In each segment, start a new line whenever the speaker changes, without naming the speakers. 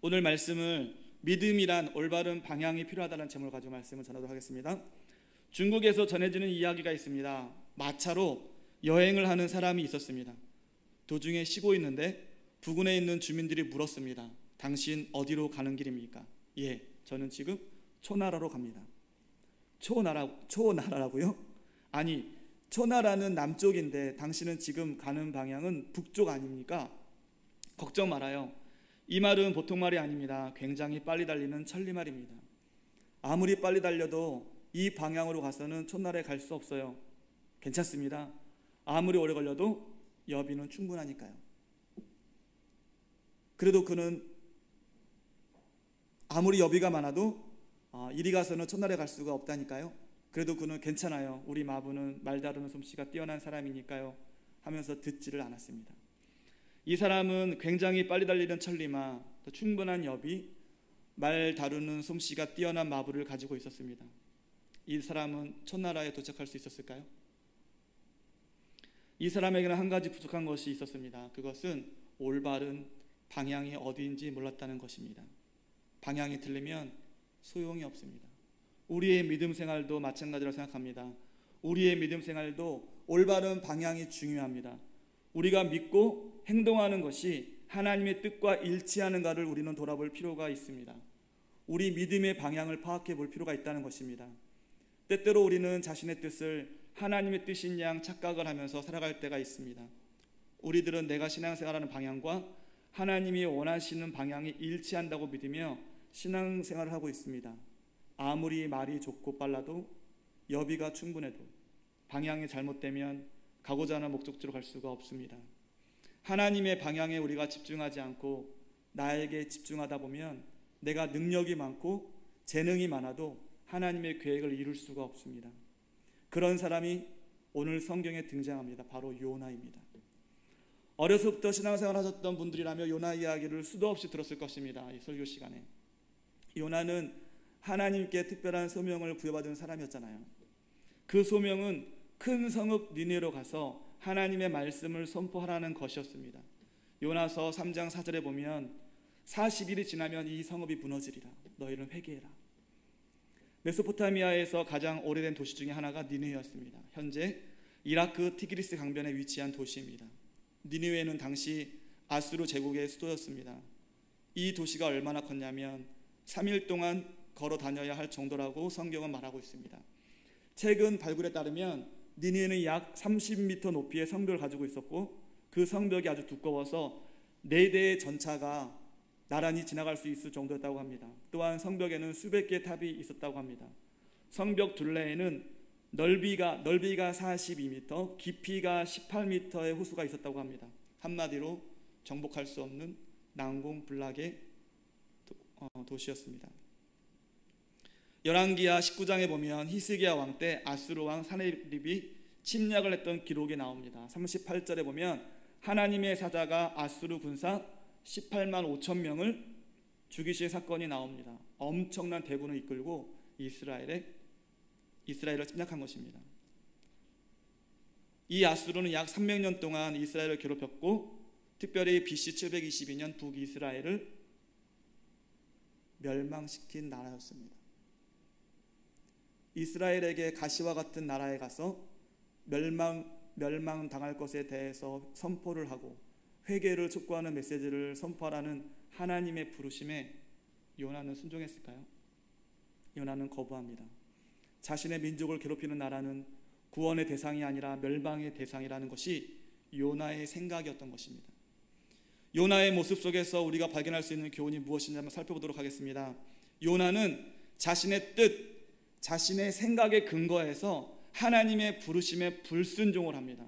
오늘 말씀을 믿음이란 올바른 방향이 필요하다는 제목을 가지고 말씀을 전하도록 하겠습니다. 중국에서 전해지는 이야기가 있습니다. 마차로 여행을 하는 사람이 있었습니다. 도중에 쉬고 있는데 부근에 있는 주민들이 물었습니다. 당신 어디로 가는 길입니까? 예, 저는 지금 초나라로 갑니다. 초나라라고요? 아니, 초나라는 남쪽인데 당신은 지금 가는 방향은 북쪽 아닙니까? 걱정 말아요. 이 말은 보통 말이 아닙니다. 굉장히 빨리 달리는 천리말입니다. 아무리 빨리 달려도 이 방향으로 가서는 초나라에 갈 수 없어요. 괜찮습니다. 아무리 오래 걸려도 여비는 충분하니까요. 그래도 그는 아무리 여비가 많아도 이리 가서는 초나라에 갈 수가 없다니까요. 그래도 그는 괜찮아요. 우리 마부는 말 다루는 솜씨가 뛰어난 사람이니까요 하면서 듣지를 않았습니다. 이 사람은 굉장히 빨리 달리는 천리마, 또 충분한 여비, 말 다루는 솜씨가 뛰어난 마부를 가지고 있었습니다. 이 사람은 초나라에 도착할 수 있었을까요? 이 사람에게는 한 가지 부족한 것이 있었습니다. 그것은 올바른 방향이 어디인지 몰랐다는 것입니다. 방향이 틀리면 소용이 없습니다. 우리의 믿음 생활도 마찬가지라고 생각합니다. 우리의 믿음 생활도 올바른 방향이 중요합니다. 우리가 믿고 행동하는 것이 하나님의 뜻과 일치하는가를 우리는 돌아볼 필요가 있습니다. 우리 믿음의 방향을 파악해 볼 필요가 있다는 것입니다. 때때로 우리는 자신의 뜻을 하나님의 뜻인 양 착각을 하면서 살아갈 때가 있습니다. 우리들은 내가 신앙생활하는 방향과 하나님이 원하시는 방향이 일치한다고 믿으며 신앙생활을 하고 있습니다. 아무리 말이 좋고 빨라도, 여비가 충분해도 방향이 잘못되면 가고자 하는 목적지로 갈 수가 없습니다. 하나님의 방향에 우리가 집중하지 않고 나에게 집중하다 보면 내가 능력이 많고 재능이 많아도 하나님의 계획을 이룰 수가 없습니다. 그런 사람이 오늘 성경에 등장합니다. 바로 요나입니다. 어려서부터 신앙생활 하셨던 분들이라면 요나 이야기를 수도 없이 들었을 것입니다. 이 설교 시간에. 요나는 하나님께 특별한 소명을 부여받은 사람이었잖아요. 그 소명은 큰 성읍 니느웨로 가서 하나님의 말씀을 선포하라는 것이었습니다. 요나서 3장 4절에 보면 40일이 지나면 이 성읍이 무너지리라. 너희는 회개해라. 메소포타미아에서 가장 오래된 도시 중에 하나가 니느웨였습니다. 현재 이라크 티그리스 강변에 위치한 도시입니다. 니느웨는 당시 아수르 제국의 수도였습니다. 이 도시가 얼마나 컸냐면 3일 동안 걸어 다녀야 할 정도라고 성경은 말하고 있습니다. 최근 발굴에 따르면 니느웨는 약 30m 높이의 성벽을 가지고 있었고 그 성벽이 아주 두꺼워서 4대의 전차가 나란히 지나갈 수 있을 정도였다고 합니다. 또한 성벽에는 수백 개의 탑이 있었다고 합니다. 성벽 둘레에는 넓이가 42m, 깊이가 18m의 호수가 있었다고 합니다. 한마디로 정복할 수 없는 난공불락의 도시였습니다. 열왕기하 19장에 보면 히스기야 왕 때 아수르 왕 사네립이 침략을 했던 기록이 나옵니다. 38절에 보면 하나님의 사자가 아수르 군사 18만 5천 명을 죽이신 사건이 나옵니다. 엄청난 대군을 이끌고 이스라엘을 침략한 것입니다. 이 아수르는 약 300년 동안 이스라엘을 괴롭혔고 특별히 BC 722년 북이스라엘을 멸망시킨 나라였습니다. 이스라엘에게 가시와 같은 나라에 가서 멸망당할 것에 대해서 선포를 하고 회개를 촉구하는 메시지를 선포하라는 하나님의 부르심에 요나는 순종했을까요? 요나는 거부합니다. 자신의 민족을 괴롭히는 나라는 구원의 대상이 아니라 멸망의 대상이라는 것이 요나의 생각이었던 것입니다. 요나의 모습 속에서 우리가 발견할 수 있는 교훈이 무엇인지 한번 살펴보도록 하겠습니다. 요나는 자신의 뜻, 자신의 생각에 근거해서 하나님의 부르심에 불순종을 합니다.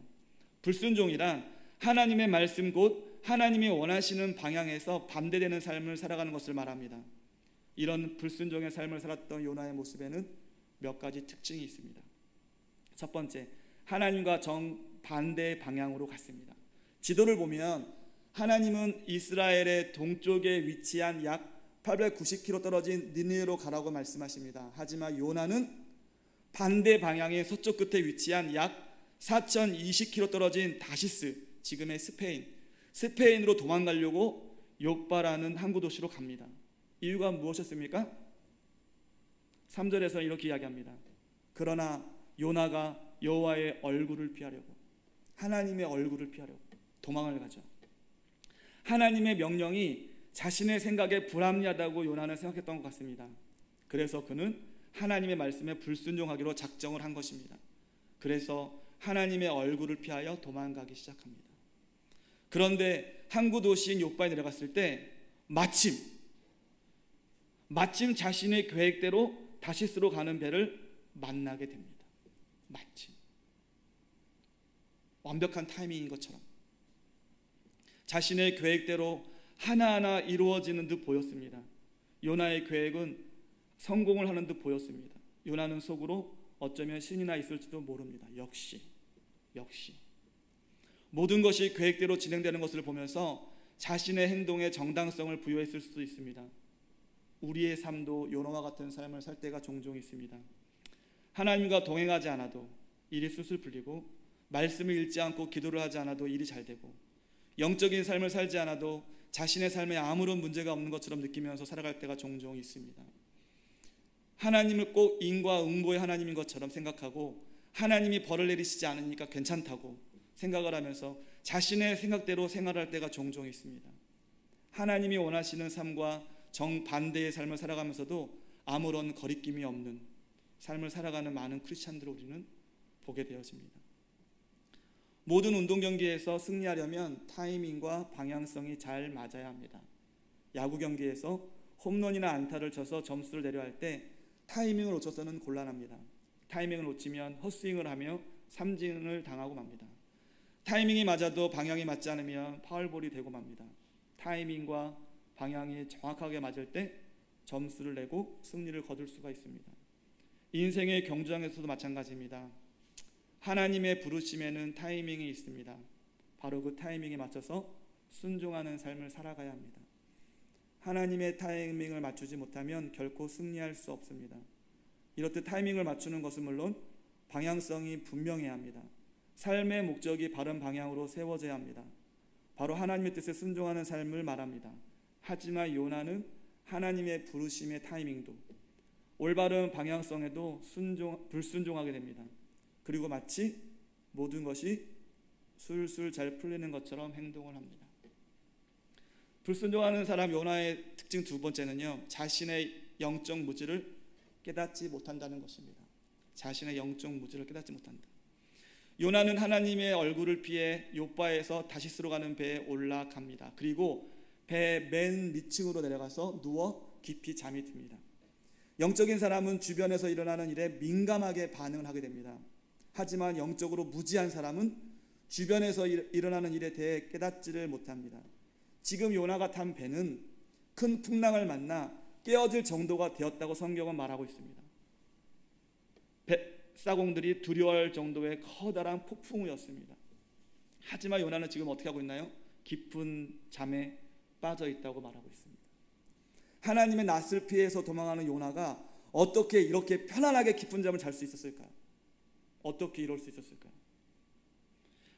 불순종이란 하나님의 말씀 곧 하나님이 원하시는 방향에서 반대되는 삶을 살아가는 것을 말합니다. 이런 불순종의 삶을 살았던 요나의 모습에는 몇 가지 특징이 있습니다. 첫 번째, 하나님과 정반대의 방향으로 갔습니다. 지도를 보면 하나님은 이스라엘의 동쪽에 위치한 약 890km 떨어진 니느웨로 가라고 말씀하십니다. 하지만 요나는 반대 방향의 서쪽 끝에 위치한 약 4020km 떨어진 다시스, 지금의 스페인으로 도망가려고 욥바라는 항구 도시로 갑니다. 이유가 무엇이었습니까? 3절에서 이렇게 이야기합니다. 그러나 요나가 여호와의 얼굴을 피하려고, 하나님의 얼굴을 피하려고 도망을 가죠. 하나님의 명령이 자신의 생각에 불합리하다고 요나는 생각했던 것 같습니다. 그래서 그는 하나님의 말씀에 불순종하기로 작정을 한 것입니다. 그래서 하나님의 얼굴을 피하여 도망가기 시작합니다. 그런데 항구 도시인 욥바에 내려갔을 때 마침 자신의 계획대로 다시스로 가는 배를 만나게 됩니다. 마침 완벽한 타이밍인 것처럼 자신의 계획대로 하나하나 이루어지는 듯 보였습니다. 요나의 계획은 성공을 하는 듯 보였습니다. 요나는 속으로 어쩌면 신이나 있을지도 모릅니다. 역시 모든 것이 계획대로 진행되는 것을 보면서 자신의 행동에 정당성을 부여했을 수도 있습니다. 우리의 삶도 요나와 같은 삶을 살 때가 종종 있습니다. 하나님과 동행하지 않아도 일이 술술 풀리고, 말씀을 읽지 않고 기도를 하지 않아도 일이 잘 되고, 영적인 삶을 살지 않아도 자신의 삶에 아무런 문제가 없는 것처럼 느끼면서 살아갈 때가 종종 있습니다. 하나님을 꼭 인과 응보의 하나님인 것처럼 생각하고 하나님이 벌을 내리시지 않으니까 괜찮다고 생각을 하면서 자신의 생각대로 생활할 때가 종종 있습니다. 하나님이 원하시는 삶과 정반대의 삶을 살아가면서도 아무런 거리낌이 없는 삶을 살아가는 많은 크리스찬들을 우리는 보게 되어집니다. 모든 운동 경기에서 승리하려면 타이밍과 방향성이 잘 맞아야 합니다. 야구 경기에서 홈런이나 안타를 쳐서 점수를 내려 할 때 타이밍을 놓쳐서는 곤란합니다. 타이밍을 놓치면 헛스윙을 하며 삼진을 당하고 맙니다. 타이밍이 맞아도 방향이 맞지 않으면 파울볼이 되고 맙니다. 타이밍과 방향이 정확하게 맞을 때 점수를 내고 승리를 거둘 수가 있습니다. 인생의 경주장에서도 마찬가지입니다. 하나님의 부르심에는 타이밍이 있습니다. 바로 그 타이밍에 맞춰서 순종하는 삶을 살아가야 합니다. 하나님의 타이밍을 맞추지 못하면 결코 승리할 수 없습니다. 이렇듯 타이밍을 맞추는 것은 물론 방향성이 분명해야 합니다. 삶의 목적이 바른 방향으로 세워져야 합니다. 바로 하나님의 뜻에 순종하는 삶을 말합니다. 하지만 요나는 하나님의 부르심의 타이밍도 올바른 방향성에도 불순종하게 됩니다. 그리고 마치 모든 것이 술술 잘 풀리는 것처럼 행동을 합니다. 불순종하는 사람 요나의 특징 두 번째는요, 자신의 영적 무지를 깨닫지 못한다는 것입니다. 자신의 영적 무지를 깨닫지 못한다. 요나는 하나님의 얼굴을 피해 욥바에서 다시스로 가는 배에 올라갑니다. 그리고 배 맨 밑층으로 내려가서 누워 깊이 잠이 듭니다. 영적인 사람은 주변에서 일어나는 일에 민감하게 반응을 하게 됩니다. 하지만 영적으로 무지한 사람은 주변에서 일어나는 일에 대해 깨닫지를 못합니다. 지금 요나가 탄 배는 큰 풍랑을 만나 깨어질 정도가 되었다고 성경은 말하고 있습니다. 뱃사공들이 두려워할 정도의 커다란 폭풍우였습니다. 하지만 요나는 지금 어떻게 하고 있나요? 깊은 잠에 빠져 있다고 말하고 있습니다. 하나님의 낯을 피해서 도망하는 요나가 어떻게 이렇게 편안하게 깊은 잠을 잘 수 있었을까요? 어떻게 이럴 수 있었을까요?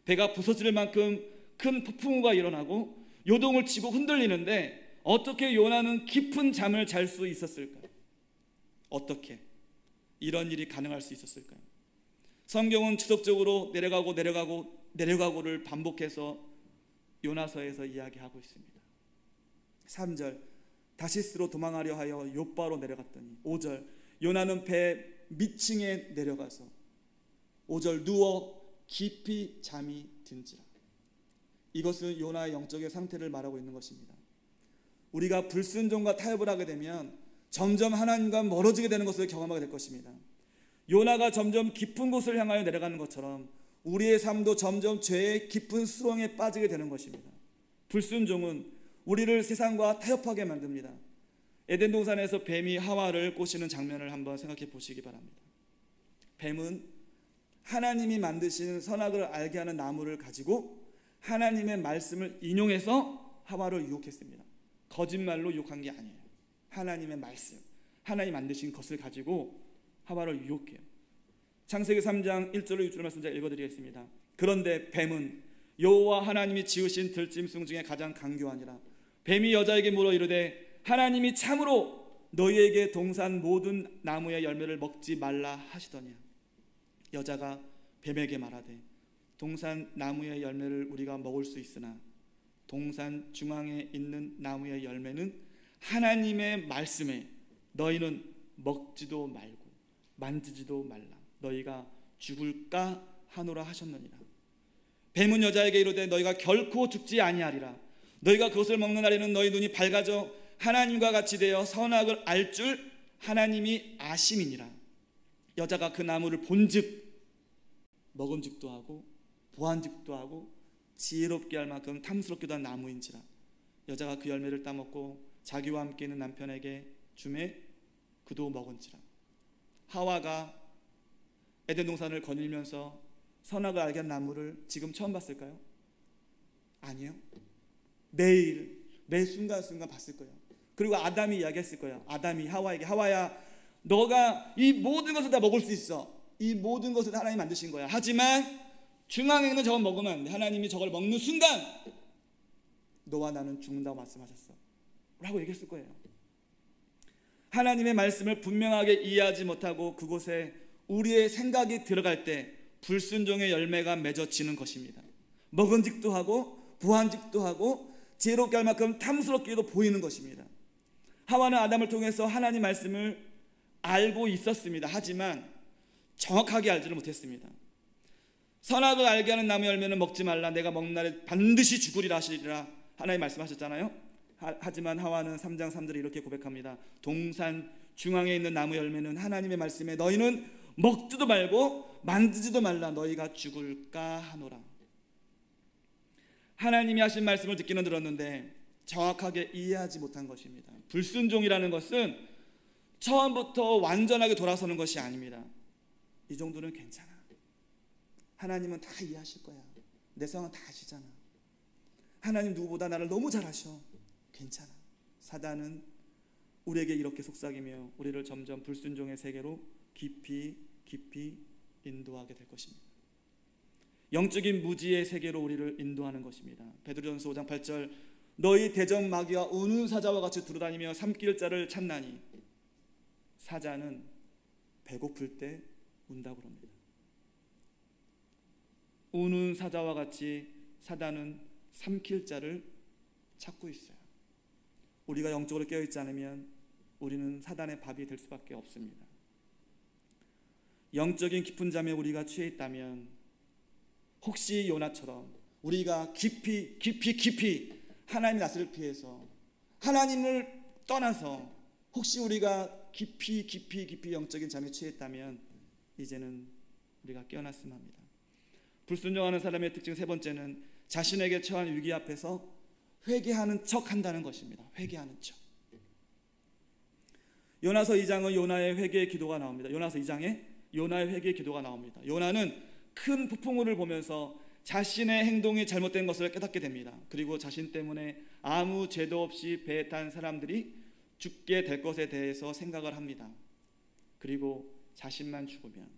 배가 부서질 만큼 큰 폭풍우가 일어나고 요동을 치고 흔들리는데 어떻게 요나는 깊은 잠을 잘 수 있었을까요? 어떻게 이런 일이 가능할 수 있었을까요? 성경은 지속적으로 내려가고를 반복해서 요나서에서 이야기하고 있습니다. 3절 다시스로 도망하려 하여 욥바로 내려갔더니, 5절 요나는 배 밑층에 내려가서, 5절 누워 깊이 잠이 든지라. 이것은 요나의 영적인 상태를 말하고 있는 것입니다. 우리가 불순종과 타협을 하게 되면 점점 하나님과 멀어지게 되는 것을 경험하게 될 것입니다. 요나가 점점 깊은 곳을 향하여 내려가는 것처럼 우리의 삶도 점점 죄의 깊은 수렁에 빠지게 되는 것입니다. 불순종은 우리를 세상과 타협하게 만듭니다. 에덴 동산에서 뱀이 하와를 꼬시는 장면을 한번 생각해 보시기 바랍니다. 뱀은 하나님이 만드신 선악을 알게 하는 나무를 가지고 하나님의 말씀을 인용해서 하와를 유혹했습니다. 거짓말로 유혹한 게 아니에요. 하나님의 말씀, 하나님이 만드신 것을 가지고 하와를 유혹해요. 창세기 3장 1절로 6절 말씀 제가 읽어드리겠습니다. 그런데 뱀은 여호와 하나님이 지으신 들짐승 중에 가장 강교하니라. 뱀이 여자에게 물어 이르되 하나님이 참으로 너희에게 동산 모든 나무의 열매를 먹지 말라 하시더냐. 여자가 뱀에게 말하되 동산 나무의 열매를 우리가 먹을 수 있으나 동산 중앙에 있는 나무의 열매는 하나님의 말씀에 너희는 먹지도 말고 만지지도 말라. 너희가 죽을까 하노라 하셨느니라. 뱀은 여자에게 이르되 너희가 결코 죽지 아니하리라. 너희가 그것을 먹는 날에는 너희 눈이 밝아져 하나님과 같이 되어 선악을 알 줄 하나님이 아심이니라. 여자가 그 나무를 본즉 먹음직도 하고 보안직도 하고 지혜롭게 할 만큼 탐스럽기도 한 나무인지라. 여자가 그 열매를 따먹고 자기와 함께 있는 남편에게 주매 그도 먹은지라. 하와가 에덴 동산을 거닐면서 선악을 알게 한 나무를 지금 처음 봤을까요? 아니요. 매일 매 순간순간 봤을 거예요. 그리고 아담이 이야기했을 거예요. 아담이 하와에게 하와야 너가 이 모든 것을 다 먹을 수 있어. 이 모든 것을 다 하나님이 만드신 거야. 하지만 중앙에 있는 저걸 먹으면 안 돼. 하나님이 저걸 먹는 순간 너와 나는 죽는다고 말씀하셨어 라고 얘기했을 거예요. 하나님의 말씀을 분명하게 이해하지 못하고 그곳에 우리의 생각이 들어갈 때 불순종의 열매가 맺어지는 것입니다. 먹은직도 하고 부한직도 하고 지혜롭게 할 만큼 탐스럽게도 보이는 것입니다. 하와는 아담을 통해서 하나님 말씀을 알고 있었습니다. 하지만 정확하게 알지를 못했습니다. 선악을 알게 하는 나무 열매는 먹지 말라. 내가 먹는 날에 반드시 죽으리라 하시리라. 하나님 말씀하셨잖아요. 하지만 하와는 3장 3절에 이렇게 고백합니다. 동산 중앙에 있는 나무 열매는 하나님의 말씀에 너희는 먹지도 말고 만지지도 말라. 너희가 죽을까 하노라. 하나님이 하신 말씀을 듣기는 들었는데 정확하게 이해하지 못한 것입니다. 불순종이라는 것은 처음부터 완전하게 돌아서는 것이 아닙니다. 이 정도는 괜찮아. 하나님은 다 이해하실 거야. 내 상황 다 아시잖아. 하나님 누구보다 나를 너무 잘 아셔. 괜찮아. 사단은 우리에게 이렇게 속삭이며 우리를 점점 불순종의 세계로 깊이 인도하게 될 것입니다. 영적인 무지의 세계로 우리를 인도하는 것입니다. 베드로전서 5장 8절 너희 대적 마귀가 우는 사자와 같이 두루다니며 삼킬 자를 찾나니. 사자는 배고플 때 운다고 합니다. 우는 사자와 같이 사단은 삼킬 자를 찾고 있어요. 우리가 영적으로 깨어있지 않으면 우리는 사단의 밥이 될 수밖에 없습니다. 영적인 깊은 잠에 우리가 취해 있다면 혹시 요나처럼 우리가 깊이 하나님의 낯을 피해서 하나님을 떠나서 혹시 우리가 깊이 영적인 잠에 취했다면 이제는 우리가 깨어났으면 합니다. 불순종하는 사람의 특징 세 번째는 자신에게 처한 위기 앞에서 회개하는 척 한다는 것입니다. 회개하는 척. 요나서 2장은 요나의 회개의 기도가 나옵니다. 요나서 2장에 요나의 회개의 기도가 나옵니다. 요나는 큰 폭풍우를 보면서 자신의 행동이 잘못된 것을 깨닫게 됩니다. 그리고 자신 때문에 아무 죄도 없이 배에 탄 사람들이 죽게 될 것에 대해서 생각을 합니다. 그리고 자신만 죽으면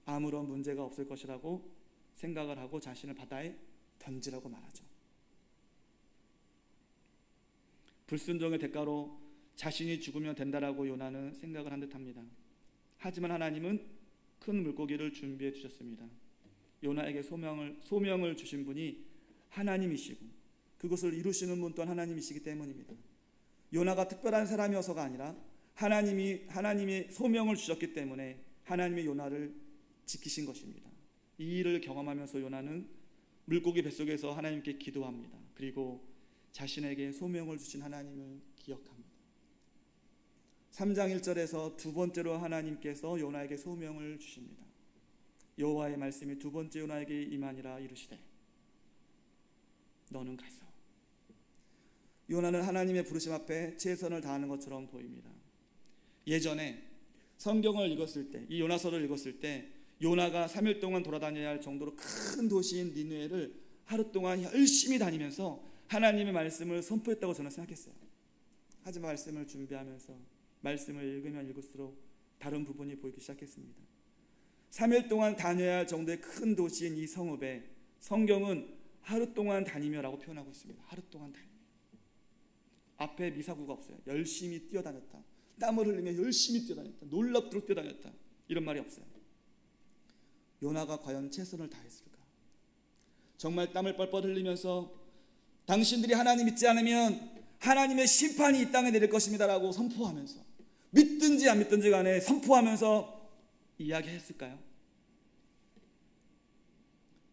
아무런 문제가 없을 것이라고 생각을 하고 자신을 바다에 던지라고 말하죠. 불순종의 대가로 자신이 죽으면 된다라고 요나는 생각을 한 듯합니다. 하지만 하나님은 큰 물고기를 준비해 주셨습니다. 요나에게 소명을 주신 분이 하나님이시고 그것을 이루시는 분 또한 하나님이시기 때문입니다. 요나가 특별한 사람이어서가 아니라 하나님이 소명을 주셨기 때문에 하나님의 요나를 지키신 것입니다. 이 일을 경험하면서 요나는 물고기 뱃속에서 하나님께 기도합니다. 그리고 자신에게 소명을 주신 하나님을 기억합니다. 3장 1절에서 두 번째로 하나님께서 요나에게 소명을 주십니다. 여호와의 말씀이 두 번째 요나에게 임하니라 이르시되 너는 가서. 요나는 하나님의 부르심 앞에 최선을 다하는 것처럼 보입니다. 예전에 성경을 읽었을 때, 이 요나서를 읽었을 때 요나가 3일 동안 돌아다녀야 할 정도로 큰 도시인 니느웨를 하루 동안 열심히 다니면서 하나님의 말씀을 선포했다고 저는 생각했어요. 하지만 말씀을 준비하면서 말씀을 읽으면 읽을수록 다른 부분이 보이기 시작했습니다. 3일 동안 다녀야 할 정도의 큰 도시인 이 성읍에 성경은 하루 동안 다니며라고 표현하고 있습니다. 하루 동안 다니며. 앞에 미사구가 없어요. 열심히 뛰어다녔다. 땀을 흘리며 열심히 뛰어다녔다. 놀랍도록 뛰어다녔다. 이런 말이 없어요. 요나가 과연 최선을 다했을까? 정말 땀을 뻘뻘 흘리면서 당신들이 하나님 믿지 않으면 하나님의 심판이 이 땅에 내릴 것입니다라고 선포하면서, 믿든지 안 믿든지 간에 선포하면서 이야기했을까요?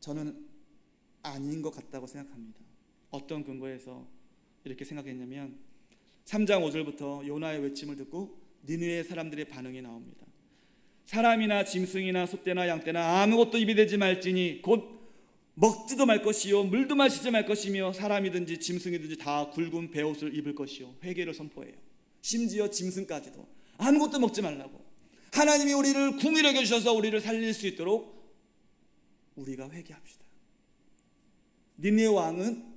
저는 아닌 것 같다고 생각합니다. 어떤 근거에서 이렇게 생각했냐면 3장 5절부터 요나의 외침을 듣고 니느웨 사람들의 반응이 나옵니다. 사람이나 짐승이나 소떼나 양떼나 아무것도 입이 되지 말지니 곧 먹지도 말 것이요 물도 마시지 말 것이며 사람이든지 짐승이든지 다 굵은 베옷을 입을 것이요. 회개를 선포해요. 심지어 짐승까지도 아무것도 먹지 말라고. 하나님이 우리를 긍휼히 여겨주셔서 우리를 살릴 수 있도록 우리가 회개합시다. 니느웨 왕은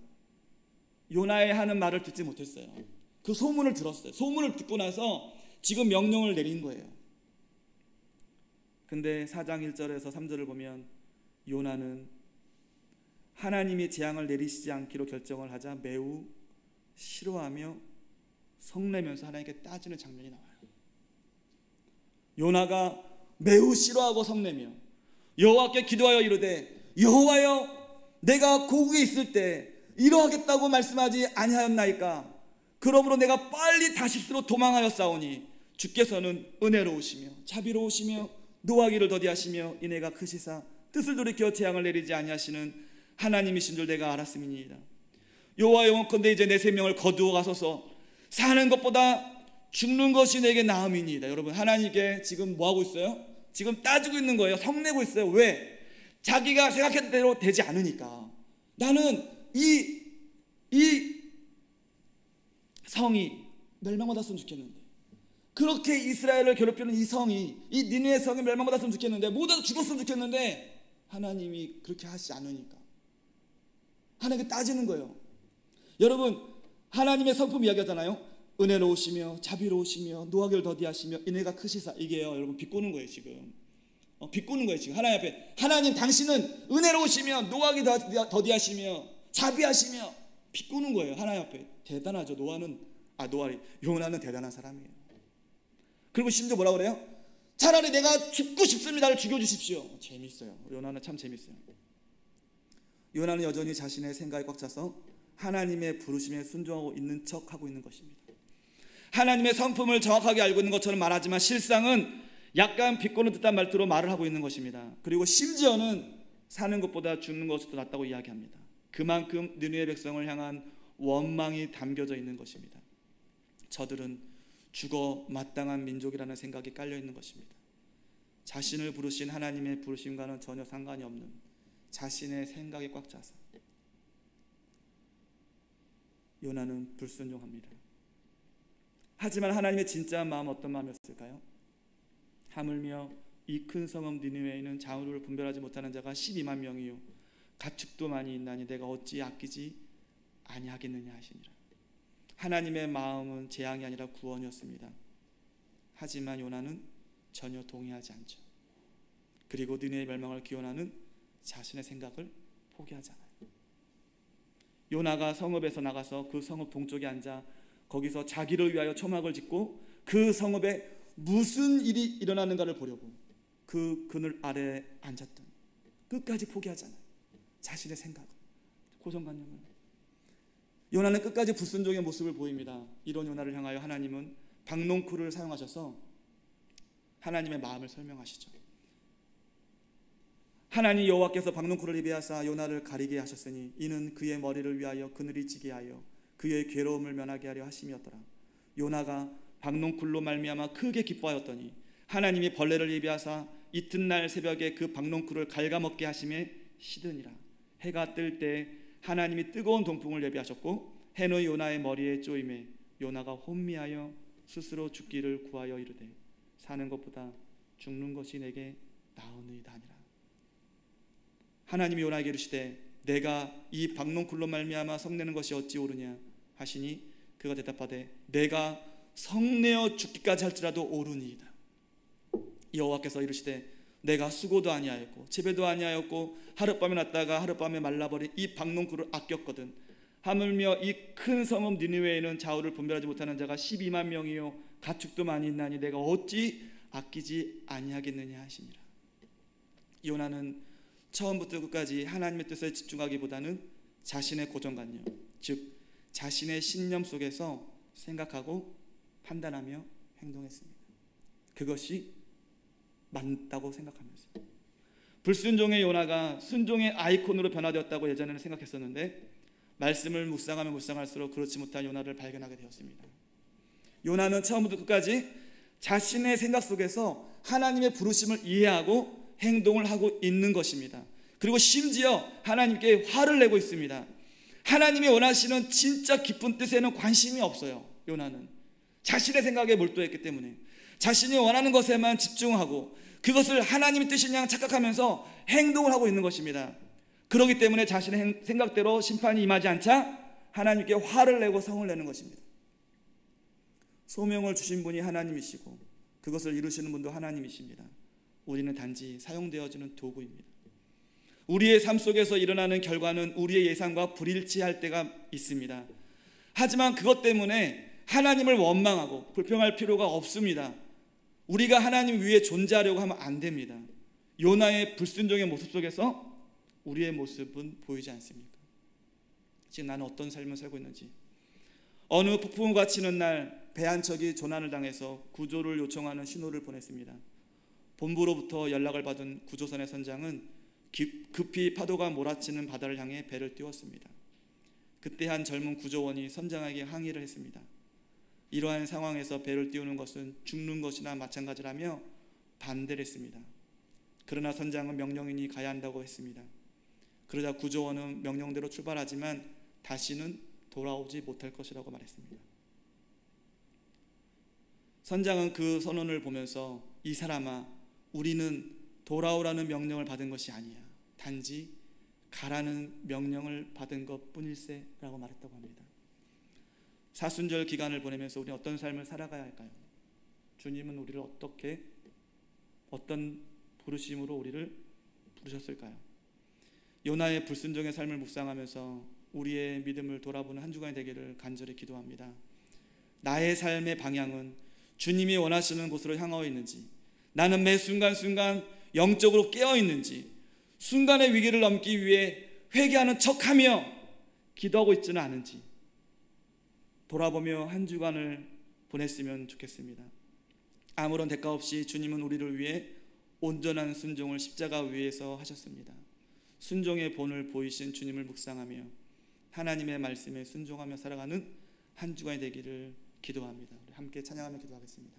요나의 하는 말을 듣지 못했어요. 그 소문을 들었어요. 소문을 듣고 나서 지금 명령을 내린 거예요. 근데 4장 1절에서 3절을 보면 요나는 하나님이 재앙을 내리시지 않기로 결정을 하자 매우 싫어하며 성내면서 하나님께 따지는 장면이 나와요. 요나가 매우 싫어하고 성내며 여호와께 기도하여 이르되 여호와여 내가 고국에 있을 때 이러하겠다고 말씀하지 아니하였나이까? 그러므로 내가 빨리 다시스로 도망하였사오니 주께서는 은혜로우시며 자비로우시며 노하기를 더디하시며 인애가 크시사 뜻을 돌이켜 재앙을 내리지 아니하시는 하나님이신 줄 내가 알았음이니이다. 여호와 영원컨대 이제 내 생명을 거두어 가소서. 사는 것보다 죽는 것이 내게 나음이니이다. 여러분, 하나님께 지금 뭐하고 있어요? 지금 따지고 있는 거예요. 성내고 있어요. 왜? 자기가 생각했던 대로 되지 않으니까. 나는 이 성이 멸망받았으면 좋겠는데, 그렇게 이스라엘을 괴롭히는 이 성이, 이 니느웨 성이 멸망받았으면 좋겠는데, 모두 죽었으면 좋겠는데 하나님이 그렇게 하시지 않으니까 하나님께 따지는 거예요. 여러분, 하나님의 성품 이야기하잖아요. 은혜로우시며 자비로우시며 노하기를 더디하시며 인애가 크시사. 이게요, 여러분, 비꼬는 거예요. 지금 비꼬는 거예요. 지금 하나님 앞에, 하나님 당신은 은혜로우시며 노하기 더디하시며 자비하시며, 비꼬는 거예요. 하나님 앞에. 대단하죠. 요나는 대단한 사람이에요. 그리고 심지어 뭐라고 그래요? 차라리 내가 죽고 싶습니다를 죽여주십시오. 재밌어요. 요나는 참 재밌어요. 요나는 여전히 자신의 생각에 꽉 차서 하나님의 부르심에 순종하고 있는 척하고 있는 것입니다. 하나님의 성품을 정확하게 알고 있는 것처럼 말하지만 실상은 약간 비꼬는 듯한 말투로 말을 하고 있는 것입니다. 그리고 심지어는 사는 것보다 죽는 것이 더 낫다고 이야기합니다. 그만큼 느느웨 백성을 향한 원망이 담겨져 있는 것입니다. 저들은 죽어 마땅한 민족이라는 생각이 깔려 있는 것입니다. 자신을 부르신 하나님의 부르심과는 전혀 상관이 없는 자신의 생각에 꽉 차서 요나는 불순종합니다. 하지만 하나님의 진짜 마음, 어떤 마음이었을까요? 하물며 이 큰 성읍 니느웨에는 장우를 분별하지 못하는 자가 12만 명이요 가축도 많이 있나니 내가 어찌 아끼지 아니하겠느냐 하시니라. 하나님의 마음은 재앙이 아니라 구원이었습니다. 하지만 요나는 전혀 동의하지 않죠. 그리고 니느웨의 멸망을 기원하는 자신의 생각을 포기하잖아요. 요나가 성읍에서 나가서 그 성읍 동쪽에 앉아 거기서 자기를 위하여 초막을 짓고 그 성읍에 무슨 일이 일어나는가를 보려고 그 그늘 아래에 앉았던, 끝까지 포기하잖아요. 자신의 생각을, 고정관념을. 요나는 끝까지 불순종의 모습을 보입니다. 이런 요나를 향하여 하나님은 박농쿨을 사용하셔서 하나님의 마음을 설명하시죠. 하나님 여호와께서 박농쿨을 입에 하사 요나를 가리게 하셨으니 이는 그의 머리를 위하여 그늘이 지게 하여 그의 괴로움을 면하게 하려 하심이었더라. 요나가 박농쿨로 말미암아 크게 기뻐하였더니 하나님이 벌레를 입에 하사 이튿날 새벽에 그 박농쿨을 갉아먹게 하심에 시드니라. 해가 뜰 때 하나님이 뜨거운 동풍을 예비하셨고 해는 요나의 머리에 쪼임에 요나가 혼미하여 스스로 죽기를 구하여 이르되 사는 것보다 죽는 것이 내게 나으니이다 하니라. 하나님이 요나에게 이르시되 내가 이 박농쿨로 말미암아 성내는 것이 어찌 옳으냐 하시니 그가 대답하되 내가 성내어 죽기까지 할지라도 옳으니이다. 여호와께서 이르시되 내가 수고도 아니하였고 재배도 아니하였고 하룻밤에 났다가 하룻밤에 말라버린 이 박농쿨을 아꼈거든 하물며 이 큰 성읍 니느웨에는 좌우를 분별하지 못하는 자가 12만 명이요 가축도 많이 있나니 내가 어찌 아끼지 아니하겠느냐 하시니라. 요나는 처음부터 끝까지 하나님의 뜻에 집중하기보다는 자신의 고정관념, 즉 자신의 신념 속에서 생각하고 판단하며 행동했습니다. 그것이 맞다고 생각하면서 불순종의 요나가 순종의 아이콘으로 변화되었다고 예전에는 생각했었는데 말씀을 묵상하면 묵상할수록 그렇지 못한 요나를 발견하게 되었습니다. 요나는 처음부터 끝까지 자신의 생각 속에서 하나님의 부르심을 이해하고 행동을 하고 있는 것입니다. 그리고 심지어 하나님께 화를 내고 있습니다. 하나님이 원하시는 진짜 깊은 뜻에는 관심이 없어요. 요나는 자신의 생각에 몰두했기 때문에 자신이 원하는 것에만 집중하고 그것을 하나님의 뜻인 양 착각하면서 행동을 하고 있는 것입니다. 그렇기 때문에 자신의 생각대로 심판이 임하지 않자 하나님께 화를 내고 성을 내는 것입니다. 소명을 주신 분이 하나님이시고 그것을 이루시는 분도 하나님이십니다. 우리는 단지 사용되어지는 도구입니다. 우리의 삶 속에서 일어나는 결과는 우리의 예상과 불일치할 때가 있습니다. 하지만 그것 때문에 하나님을 원망하고 불평할 필요가 없습니다. 우리가 하나님 위에 존재하려고 하면 안 됩니다. 요나의 불순종의 모습 속에서 우리의 모습은 보이지 않습니까? 지금 나는 어떤 삶을 살고 있는지. 어느 폭풍우가 치는 날 배 한 척이 조난을 당해서 구조를 요청하는 신호를 보냈습니다. 본부로부터 연락을 받은 구조선의 선장은 급히 파도가 몰아치는 바다를 향해 배를 띄웠습니다. 그때 한 젊은 구조원이 선장에게 항의를 했습니다. 이러한 상황에서 배를 띄우는 것은 죽는 것이나 마찬가지라며 반대를 했습니다. 그러나 선장은 명령이니 가야 한다고 했습니다. 그러자 구조원은 명령대로 출발하지만 다시는 돌아오지 못할 것이라고 말했습니다. 선장은 그 선언을 보면서 이 사람아, 우리는 돌아오라는 명령을 받은 것이 아니야. 단지 가라는 명령을 받은 것뿐일세 라고 말했다고 합니다. 사순절 기간을 보내면서 우리는 어떤 삶을 살아가야 할까요? 주님은 우리를 어떤 부르심으로 우리를 부르셨을까요? 요나의 불순종의 삶을 묵상하면서 우리의 믿음을 돌아보는 한 주간이 되기를 간절히 기도합니다. 나의 삶의 방향은 주님이 원하시는 곳으로 향하고 있는지, 나는 매 순간순간 영적으로 깨어 있는지, 순간의 위기를 넘기 위해 회개하는 척하며 기도하고 있지는 않은지 돌아보며 한 주간을 보냈으면 좋겠습니다. 아무런 대가 없이 주님은 우리를 위해 온전한 순종을 십자가 위에서 하셨습니다. 순종의 본을 보이신 주님을 묵상하며 하나님의 말씀에 순종하며 살아가는 한 주간이 되기를 기도합니다. 우리 함께 찬양하며 기도하겠습니다.